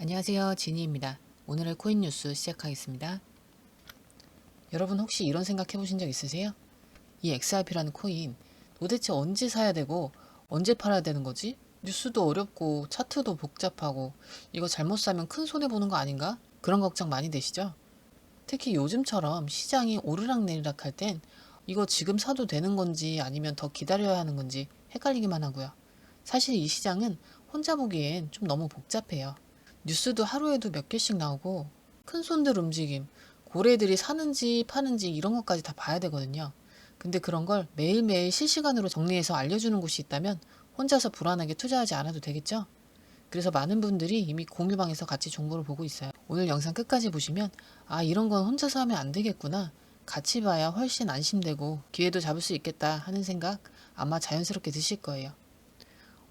안녕하세요, 지니입니다. 오늘의 코인 뉴스 시작하겠습니다. 여러분 혹시 이런 생각 해보신 적 있으세요? 이 XRP라는 코인 도대체 언제 사야 되고 언제 팔아야 되는 거지? 뉴스도 어렵고 차트도 복잡하고 이거 잘못 사면 큰 손해 보는 거 아닌가? 그런 걱정 많이 되시죠? 특히 요즘처럼 시장이 오르락내리락 할 땐 이거 지금 사도 되는 건지 아니면 더 기다려야 하는 건지 헷갈리기만 하고요. 사실 이 시장은 혼자 보기엔 좀 너무 복잡해요. 뉴스도 하루에도 몇 개씩 나오고 큰 손들 움직임, 고래들이 사는지 파는지 이런 것까지 다 봐야 되거든요. 근데 그런 걸 매일매일 실시간으로 정리해서 알려주는 곳이 있다면 혼자서 불안하게 투자하지 않아도 되겠죠? 그래서 많은 분들이 이미 공유방에서 같이 정보를 보고 있어요. 오늘 영상 끝까지 보시면 아, 이런 건 혼자서 하면 안 되겠구나. 같이 봐야 훨씬 안심되고 기회도 잡을 수 있겠다 하는 생각 아마 자연스럽게 드실 거예요.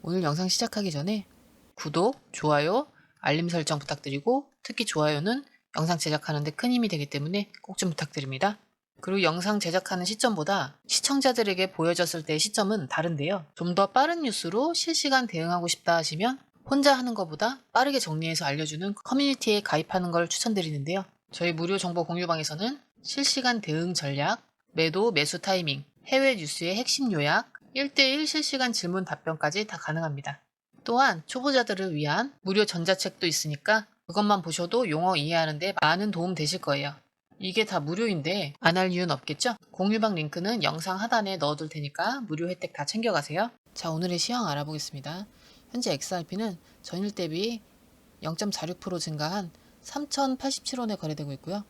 오늘 영상 시작하기 전에 구독, 좋아요, 알림 설정 부탁드리고 특히 좋아요는 영상 제작하는 데 큰 힘이 되기 때문에 꼭 좀 부탁드립니다. 그리고 영상 제작하는 시점보다 시청자들에게 보여졌을 때의 시점은 다른데요. 좀 더 빠른 뉴스로 실시간 대응하고 싶다 하시면 혼자 하는 것보다 빠르게 정리해서 알려주는 커뮤니티에 가입하는 걸 추천드리는데요. 저희 무료 정보 공유방에서는 실시간 대응 전략, 매도, 매수 타이밍, 해외 뉴스의 핵심 요약, 1대1 실시간 질문 답변까지 다 가능합니다. 또한 초보자들을 위한 무료 전자책도 있으니까 그것만 보셔도 용어 이해하는데 많은 도움 되실 거예요. 이게 다 무료인데 안 할 이유는 없겠죠? 공유방 링크는 영상 하단에 넣어둘 테니까 무료 혜택 다 챙겨가세요. 자, 오늘의 시황 알아보겠습니다. 현재 XRP는 전일 대비 0.46% 증가한 3,087원에 거래되고 있고요.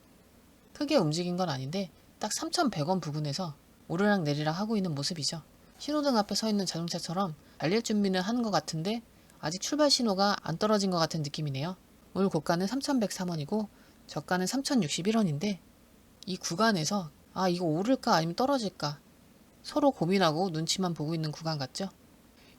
크게 움직인 건 아닌데 딱 3,100원 부근에서 오르락 내리락 하고 있는 모습이죠. 신호등 앞에 서 있는 자동차처럼 달릴 준비는 하는 것 같은데 아직 출발 신호가 안 떨어진 것 같은 느낌이네요. 오늘 고가는 3,103원이고 저가는 3,061원인데 이 구간에서 아, 이거 오를까 아니면 떨어질까 서로 고민하고 눈치만 보고 있는 구간 같죠?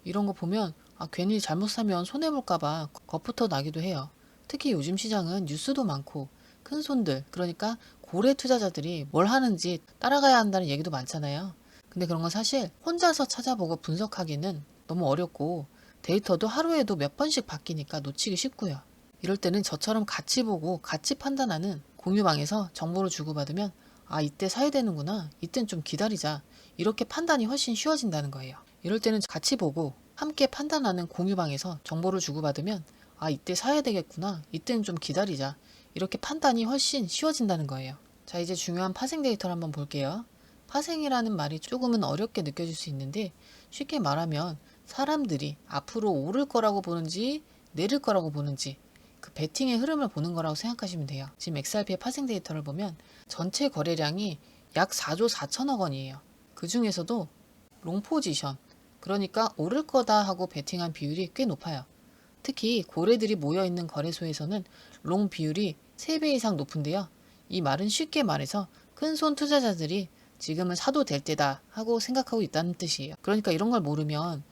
이런 거 보면 아, 괜히 잘못 사면 손해볼까봐 겁부터 나기도 해요. 특히 요즘 시장은 뉴스도 많고 큰 손들, 그러니까 고래 투자자들이 뭘 하는지 따라가야 한다는 얘기도 많잖아요. 근데 그런 건 사실 혼자서 찾아보고 분석하기는 너무 어렵고 데이터도 하루에도 몇 번씩 바뀌니까 놓치기 쉽고요. 이럴 때는 저처럼 같이 보고 같이 판단하는 공유방에서 정보를 주고받으면 아, 이때 사야 되는구나, 이땐 좀 기다리자, 이렇게 판단이 훨씬 쉬워진다는 거예요. 이럴 때는 같이 보고 함께 판단하는 공유방에서 정보를 주고받으면 아, 이때 사야 되겠구나, 이때는 좀 기다리자, 이렇게 판단이 훨씬 쉬워진다는 거예요. 자, 이제 중요한 파생 데이터를 한번 볼게요. 파생이라는 말이 조금은 어렵게 느껴질 수 있는데 쉽게 말하면 사람들이 앞으로 오를 거라고 보는지 내릴 거라고 보는지 그 베팅의 흐름을 보는 거라고 생각하시면 돼요. 지금 XRP의 파생 데이터를 보면 전체 거래량이 약 4조 4천억 원이에요. 그 중에서도 롱 포지션, 그러니까 오를 거다 하고 베팅한 비율이 꽤 높아요. 특히 고래들이 모여있는 거래소에서는 롱 비율이 3배 이상 높은데요. 이 말은 쉽게 말해서 큰손 투자자들이 지금은 사도 될 때다 하고 생각하고 있다는 뜻이에요. 그러니까 이런 걸 모르면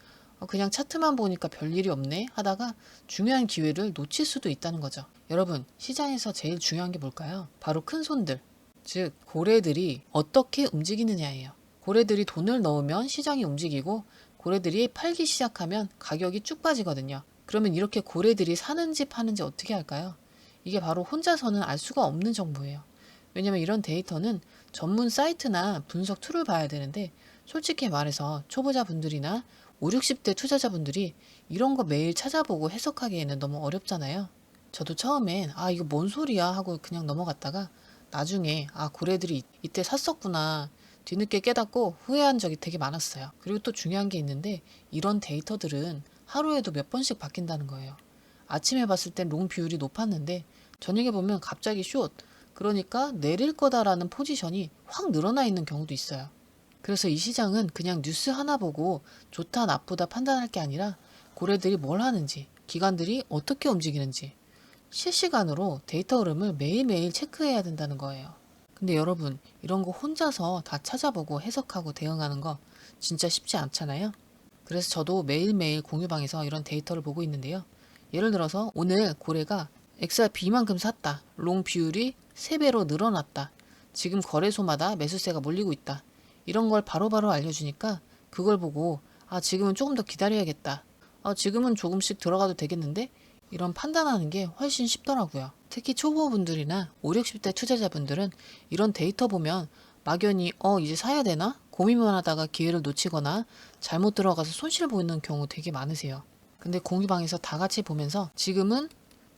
그냥 차트만 보니까 별일이 없네 하다가 중요한 기회를 놓칠 수도 있다는 거죠. 여러분, 시장에서 제일 중요한 게 뭘까요? 바로 큰손들, 즉 고래들이 어떻게 움직이느냐예요. 고래들이 돈을 넣으면 시장이 움직이고 고래들이 팔기 시작하면 가격이 쭉 빠지거든요. 그러면 이렇게 고래들이 사는지 파는지 어떻게 할까요? 이게 바로 혼자서는 알 수가 없는 정보예요. 왜냐면 이런 데이터는 전문 사이트나 분석 툴을 봐야 되는데 솔직히 말해서 초보자 분들이나 5, 60대 투자자분들이 이런 거 매일 찾아보고 해석하기에는 너무 어렵잖아요. 저도 처음엔 아, 이거 뭔 소리야 하고 그냥 넘어갔다가 나중에 아, 고래들이 이때 샀었구나 뒤늦게 깨닫고 후회한 적이 되게 많았어요. 그리고 또 중요한 게 있는데 이런 데이터들은 하루에도 몇 번씩 바뀐다는 거예요. 아침에 봤을 땐 롱 비율이 높았는데 저녁에 보면 갑자기 숏, 그러니까 내릴 거다라는 포지션이 확 늘어나 있는 경우도 있어요. 그래서 이 시장은 그냥 뉴스 하나 보고 좋다 나쁘다 판단할 게 아니라 고래들이 뭘 하는지, 기관들이 어떻게 움직이는지 실시간으로 데이터 흐름을 매일매일 체크해야 된다는 거예요. 근데 여러분, 이런 거 혼자서 다 찾아보고 해석하고 대응하는 거 진짜 쉽지 않잖아요? 그래서 저도 매일매일 공유방에서 이런 데이터를 보고 있는데요. 예를 들어서 오늘 고래가 XRP만큼 샀다. 롱 비율이 3배로 늘어났다. 지금 거래소마다 매수세가 몰리고 있다. 이런 걸 바로바로 알려주니까 그걸 보고 아, 지금은 조금 더 기다려야겠다. 아, 지금은 조금씩 들어가도 되겠는데? 이런 판단하는 게 훨씬 쉽더라고요. 특히 초보분들이나 5, 60대 투자자분들은 이런 데이터 보면 막연히 이제 사야 되나? 고민만 하다가 기회를 놓치거나 잘못 들어가서 손실 보이는 경우 되게 많으세요. 근데 공유방에서 다 같이 보면서 지금은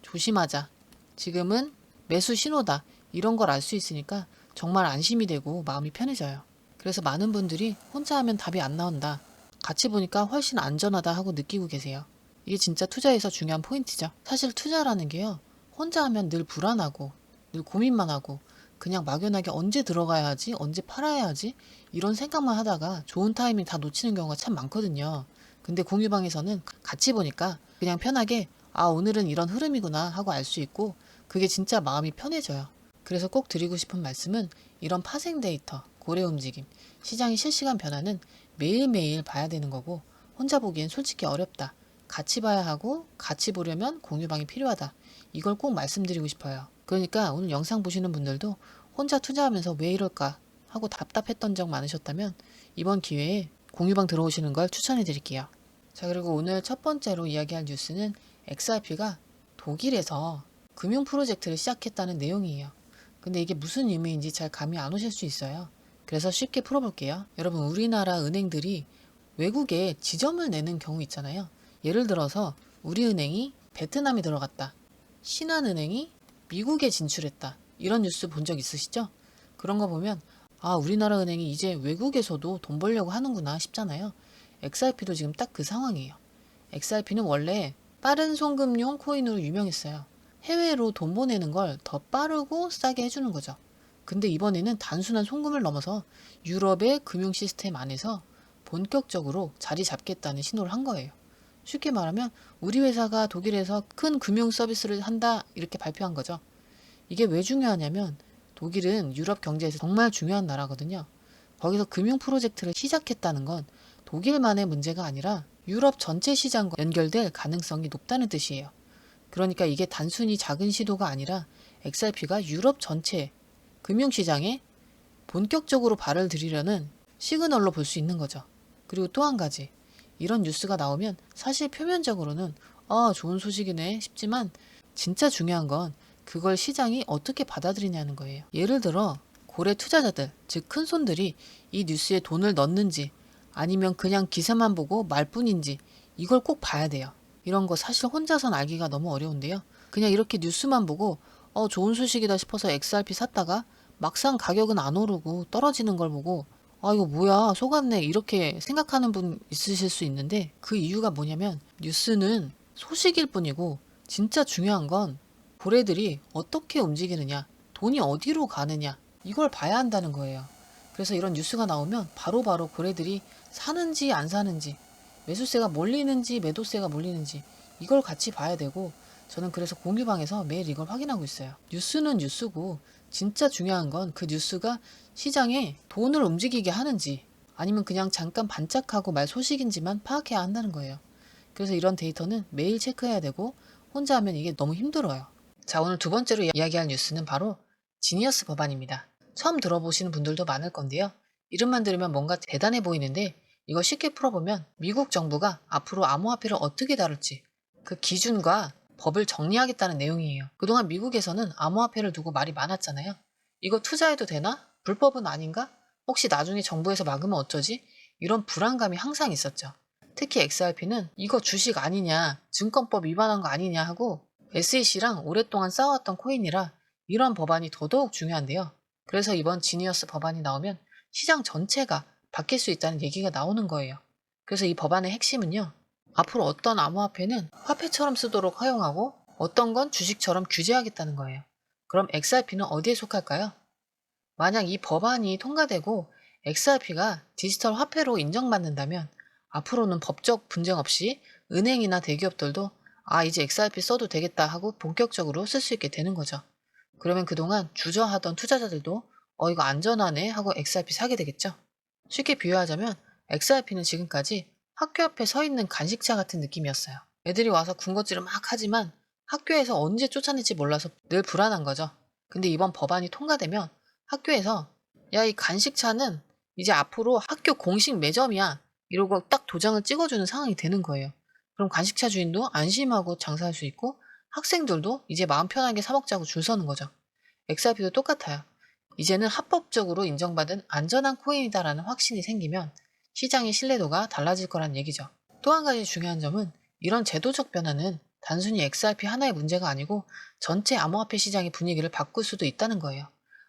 조심하자. 지금은 매수 신호다. 이런 걸 알 수 있으니까 정말 안심이 되고 마음이 편해져요. 그래서 많은 분들이 혼자 하면 답이 안 나온다. 같이 보니까 훨씬 안전하다 하고 느끼고 계세요. 이게 진짜 투자에서 중요한 포인트죠. 사실 투자라는 게요. 혼자 하면 늘 불안하고 늘 고민만 하고 그냥 막연하게 언제 들어가야 하지? 언제 팔아야 하지? 이런 생각만 하다가 좋은 타이밍 다 놓치는 경우가 참 많거든요. 근데 공유방에서는 같이 보니까 그냥 편하게 오늘은 이런 흐름이구나 하고 알 수 있고 그게 진짜 마음이 편해져요. 그래서 꼭 드리고 싶은 말씀은 이런 파생 데이터, 고래 움직임, 시장의 실시간 변화는 매일매일 봐야 되는 거고 혼자 보기엔 솔직히 어렵다. 같이 봐야 하고 같이 보려면 공유방이 필요하다. 이걸 꼭 말씀드리고 싶어요. 그러니까 오늘 영상 보시는 분들도 혼자 투자하면서 왜 이럴까 하고 답답했던 적 많으셨다면 이번 기회에 공유방 들어오시는 걸 추천해 드릴게요. 자, 그리고 오늘 첫 번째로 이야기할 뉴스는 XRP가 독일에서 금융 프로젝트를 시작했다는 내용이에요. 근데 이게 무슨 의미인지 잘 감이 안 오실 수 있어요. 그래서 쉽게 풀어볼게요. 여러분, 우리나라 은행들이 외국에 지점을 내는 경우 있잖아요. 예를 들어서 우리은행이 베트남에 들어갔다. 신한은행이 미국에 진출했다. 이런 뉴스 본 적 있으시죠? 그런 거 보면 우리나라 은행이 이제 외국에서도 돈 벌려고 하는구나 싶잖아요. XRP도 지금 딱 그 상황이에요. XRP는 원래 빠른 송금용 코인으로 유명했어요. 해외로 돈 보내는 걸 더 빠르고 싸게 해주는 거죠. 근데 이번에는 단순한 송금을 넘어서 유럽의 금융 시스템 안에서 본격적으로 자리 잡겠다는 신호를 한 거예요. 쉽게 말하면 우리 회사가 독일에서 큰 금융 서비스를 한다 이렇게 발표한 거죠. 이게 왜 중요하냐면 독일은 유럽 경제에서 정말 중요한 나라거든요. 거기서 금융 프로젝트를 시작했다는 건 독일만의 문제가 아니라 유럽 전체 시장과 연결될 가능성이 높다는 뜻이에요. 그러니까 이게 단순히 작은 시도가 아니라 XRP가 유럽 전체 금융시장에 본격적으로 발을 들이려는 시그널로 볼 수 있는 거죠. 그리고 또 한 가지, 이런 뉴스가 나오면 사실 표면적으로는 좋은 소식이네 싶지만 진짜 중요한 건 그걸 시장이 어떻게 받아들이냐는 거예요. 예를 들어 고래 투자자들, 즉 큰손들이 이 뉴스에 돈을 넣는지 아니면 그냥 기사만 보고 말 뿐인지 이걸 꼭 봐야 돼요. 이런 거 사실 혼자선 알기가 너무 어려운데요. 그냥 이렇게 뉴스만 보고 좋은 소식이다 싶어서 XRP 샀다가 막상 가격은 안 오르고 떨어지는 걸 보고 이거 뭐야 속았네 이렇게 생각하는 분 있으실 수 있는데 그 이유가 뭐냐면 뉴스는 소식일 뿐이고 진짜 중요한 건 고래들이 어떻게 움직이느냐, 돈이 어디로 가느냐 이걸 봐야 한다는 거예요. 그래서 이런 뉴스가 나오면 바로바로 고래들이 사는지 안 사는지, 매수세가 몰리는지 매도세가 몰리는지 이걸 같이 봐야 되고 저는 그래서 공유방에서 매일 이걸 확인하고 있어요. 뉴스는 뉴스고 진짜 중요한 건 그 뉴스가 시장에 돈을 움직이게 하는지 아니면 그냥 잠깐 반짝하고 말 소식인지만 파악해야 한다는 거예요. 그래서 이런 데이터는 매일 체크해야 되고 혼자 하면 이게 너무 힘들어요. 자, 오늘 두 번째로 이야기할 뉴스는 바로 지니어스 법안입니다. 처음 들어보시는 분들도 많을 건데요. 이름만 들으면 뭔가 대단해 보이는데 이거 쉽게 풀어보면 미국 정부가 앞으로 암호화폐를 어떻게 다룰지 그 기준과 법을 정리하겠다는 내용이에요. 그동안 미국에서는 암호화폐를 두고 말이 많았잖아요. 이거 투자해도 되나? 불법은 아닌가? 혹시 나중에 정부에서 막으면 어쩌지? 이런 불안감이 항상 있었죠. 특히 XRP는 이거 주식 아니냐, 증권법 위반한 거 아니냐 하고 SEC랑 오랫동안 싸워왔던 코인이라 이런 법안이 더더욱 중요한데요. 그래서 이번 지니어스 법안이 나오면 시장 전체가 바뀔 수 있다는 얘기가 나오는 거예요. 그래서 이 법안의 핵심은요. 앞으로 어떤 암호화폐는 화폐처럼 쓰도록 허용하고 어떤 건 주식처럼 규제하겠다는 거예요. 그럼 XRP는 어디에 속할까요? 만약 이 법안이 통과되고 XRP가 디지털 화폐로 인정받는다면 앞으로는 법적 분쟁 없이 은행이나 대기업들도 이제 XRP 써도 되겠다 하고 본격적으로 쓸 수 있게 되는 거죠. 그러면 그동안 주저하던 투자자들도 이거 안전하네 하고 XRP 사게 되겠죠. 쉽게 비유하자면 XRP는 지금까지 학교 앞에 서 있는 간식차 같은 느낌이었어요. 애들이 와서 군것질을 막 하지만 학교에서 언제 쫓아낼지 몰라서 늘 불안한 거죠. 근데 이번 법안이 통과되면 학교에서 야, 이 간식차는 이제 앞으로 학교 공식 매점이야. 이러고 딱 도장을 찍어주는 상황이 되는 거예요. 그럼 간식차 주인도 안심하고 장사할 수 있고 학생들도 이제 마음 편하게 사 먹자고 줄 서는 거죠. XRP도 똑같아요. 이제는 합법적으로 인정받은 안전한 코인이다라는 확신이 생기면 시장의 신뢰도가 달라질 거란 얘기죠. 또 한 가지 중요한 점은 이런 제도적 변화는 단순히 XRP 하나의 문제가 아니고 전체 암호화폐 시장의 분위기를 바꿀 수도 있다는 거예요.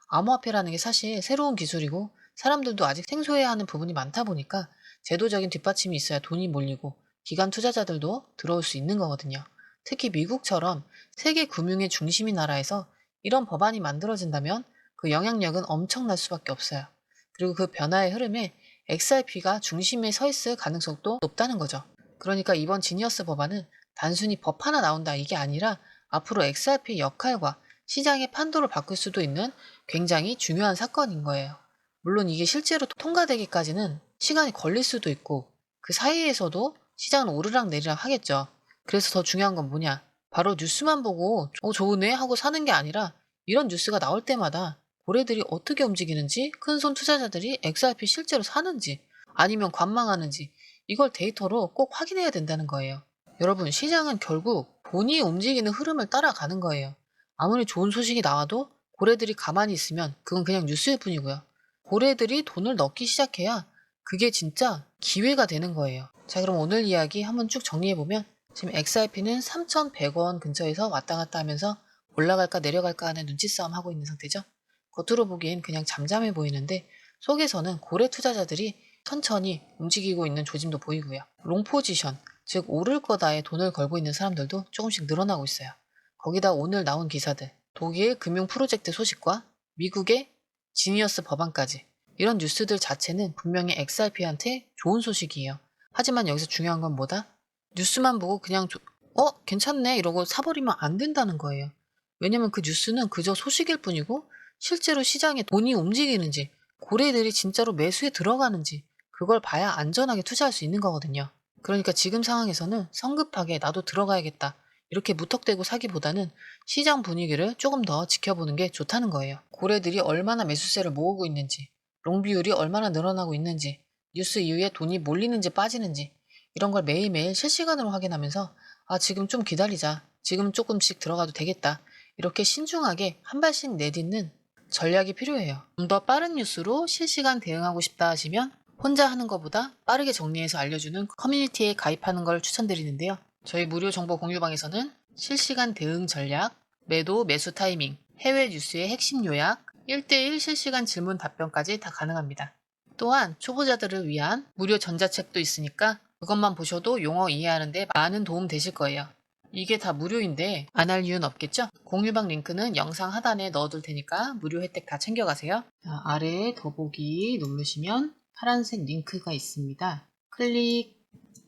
암호화폐라는 게 사실 새로운 기술이고 사람들도 아직 생소해야 하는 부분이 많다 보니까 제도적인 뒷받침이 있어야 돈이 몰리고 기관 투자자들도 들어올 수 있는 거거든요. 특히 미국처럼 세계 금융의 중심인 나라에서 이런 법안이 만들어진다면 그 영향력은 엄청날 수밖에 없어요. 그리고 그 변화의 흐름에 XRP가 중심에 서 있을 가능성도 높다는 거죠. 그러니까 이번 지니어스 법안은 단순히 법 하나 나온다 이게 아니라 앞으로 XRP의 역할과 시장의 판도를 바꿀 수도 있는 굉장히 중요한 사건인 거예요. 물론 이게 실제로 통과되기까지는 시간이 걸릴 수도 있고 그 사이에서도 시장은 오르락 내리락 하겠죠. 그래서 더 중요한 건 뭐냐? 바로 뉴스만 보고 좋으네 하고 사는 게 아니라 이런 뉴스가 나올 때마다 고래들이 어떻게 움직이는지, 큰손 투자자들이 XRP 실제로 사는지 아니면 관망하는지 이걸 데이터로 꼭 확인해야 된다는 거예요. 여러분, 시장은 결국 돈이 움직이는 흐름을 따라가는 거예요. 아무리 좋은 소식이 나와도 고래들이 가만히 있으면 그건 그냥 뉴스일 뿐이고요. 고래들이 돈을 넣기 시작해야 그게 진짜 기회가 되는 거예요. 자, 그럼 오늘 이야기 한번 쭉 정리해보면 지금 XRP는 3,100원 근처에서 왔다 갔다 하면서 올라갈까 내려갈까 하는 눈치 싸움 하고 있는 상태죠. 겉으로 보기엔 그냥 잠잠해 보이는데 속에서는 고래 투자자들이 천천히 움직이고 있는 조짐도 보이고요. 롱 포지션, 즉 오를 거다에 돈을 걸고 있는 사람들도 조금씩 늘어나고 있어요. 거기다 오늘 나온 기사들, 독일 금융 프로젝트 소식과 미국의 지니어스 법안까지 이런 뉴스들 자체는 분명히 XRP한테 좋은 소식이에요. 하지만 여기서 중요한 건 뭐다? 뉴스만 보고 그냥 괜찮네 이러고 사버리면 안 된다는 거예요. 왜냐면 그 뉴스는 그저 소식일 뿐이고 실제로 시장에 돈이 움직이는지 고래들이 진짜로 매수에 들어가는지 그걸 봐야 안전하게 투자할 수 있는 거거든요. 그러니까 지금 상황에서는 성급하게 나도 들어가야겠다 이렇게 무턱대고 사기보다는 시장 분위기를 조금 더 지켜보는 게 좋다는 거예요. 고래들이 얼마나 매수세를 모으고 있는지, 롱 비율이 얼마나 늘어나고 있는지, 뉴스 이후에 돈이 몰리는지 빠지는지 이런 걸 매일매일 실시간으로 확인하면서 지금 좀 기다리자, 지금 조금씩 들어가도 되겠다 이렇게 신중하게 한 발씩 내딛는 전략이 필요해요. 좀 더 빠른 뉴스로 실시간 대응하고 싶다 하시면 혼자 하는 것보다 빠르게 정리해서 알려주는 커뮤니티에 가입하는 걸 추천드리는데요. 저희 무료 정보 공유방에서는 실시간 대응 전략, 매도, 매수 타이밍, 해외 뉴스의 핵심 요약, 1대1 실시간 질문 답변까지 다 가능합니다. 또한 초보자들을 위한 무료 전자책도 있으니까 그것만 보셔도 용어 이해하는 데 많은 도움 되실 거예요. 이게 다 무료인데 안 할 이유는 없겠죠? 공유방 링크는 영상 하단에 넣어둘 테니까 무료 혜택 다 챙겨가세요. 자, 아래에 더보기 누르시면 파란색 링크가 있습니다. 클릭,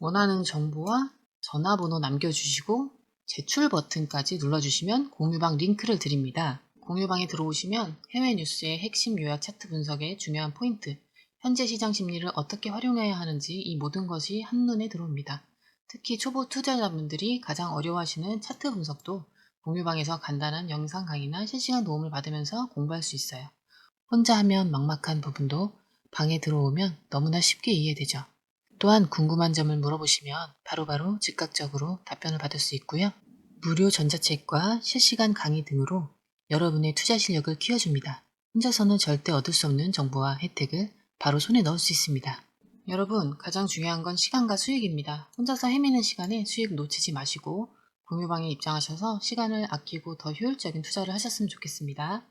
원하는 정보와 전화번호 남겨주시고 제출 버튼까지 눌러주시면 공유방 링크를 드립니다. 공유방에 들어오시면 해외 뉴스의 핵심 요약 차트 분석의 중요한 포인트, 현재 시장 심리를 어떻게 활용해야 하는지 이 모든 것이 한눈에 들어옵니다. 특히 초보 투자자분들이 가장 어려워하시는 차트 분석도 공유방에서 간단한 영상 강의나 실시간 도움을 받으면서 공부할 수 있어요. 혼자 하면 막막한 부분도 방에 들어오면 너무나 쉽게 이해되죠. 또한 궁금한 점을 물어보시면 바로바로 즉각적으로 답변을 받을 수 있고요. 무료 전자책과 실시간 강의 등으로 여러분의 투자 실력을 키워줍니다. 혼자서는 절대 얻을 수 없는 정보와 혜택을 바로 손에 넣을 수 있습니다. 여러분, 가장 중요한 건 시간과 수익입니다. 혼자서 헤매는 시간에 수익 놓치지 마시고 공유방에 입장하셔서 시간을 아끼고 더 효율적인 투자를 하셨으면 좋겠습니다.